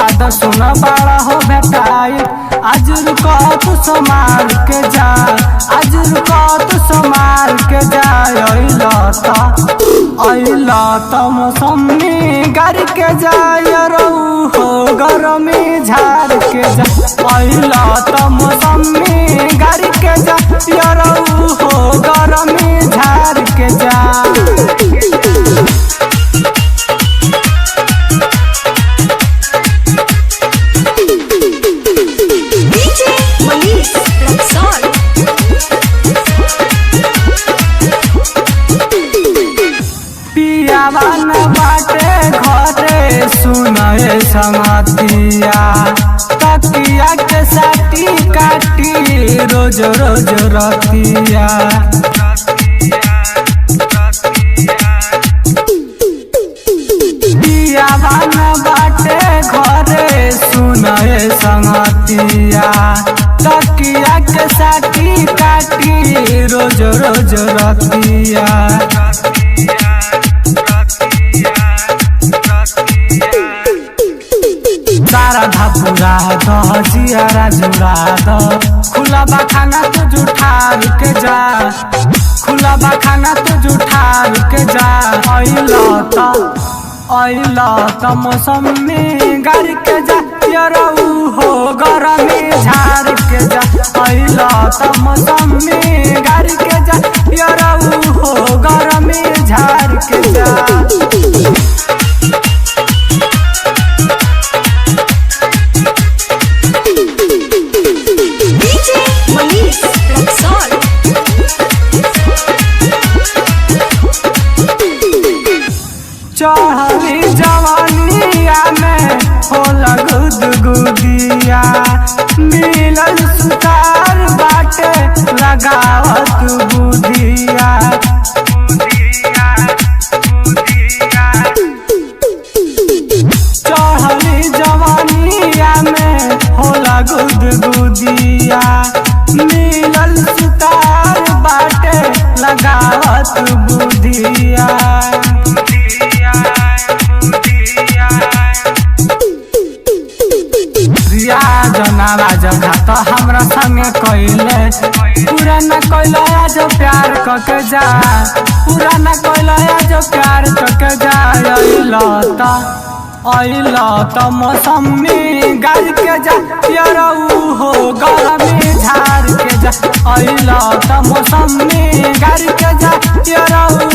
बाद सुन बड़ा हो भेटाई। आज रुको तू संभाल के जा, आज रुको तू संभाल के जा। अइला त मौसमी गाड़ी के जा यरऊ हो गरमी झाड़ के जा। अइला त मौसमी गाड़ी के जा यरऊ हो गरमी झाड़ के जा। पियावन बाटे घरे सुनए संगतिया, तकिया के साटी काटी रोज रोज रतिया। पियावन बाटे घरे सुनए संगतिया, तकिया के साटी काटी रोज रोज रतिया। सारा धापुरा दह जियारा जुड़ा द, खुला बाखाना तू जुठार के जा, खुला बाखाना तू जुठार के जा। अइला त मौसमी गाड़ी के जा यरऊ हो गरमी झाड़ के जा। अइला त मौसमी गाड़ी के जा यरऊ हो गरमी झाड़ के जा। चढ़ली जवानिया में होला गुदगुदिया, मिलल सुतार बाटे लगावत बुधिया। चढ़ली जवानिया में होला गुदगुदिया, मिलल सुतार बाटे लगावत बुधिया। जनावा जगह तो हमरा संगे कइले, पूरा न कइले आज प्यार कके जा, पूरा न कइले आज प्यार कके जा। अइला त मौसमी गाड़ी के जा यरऊ हो गरमी झाड़ के जा। अइला त मौसमी गाड़ी के जा यरऊ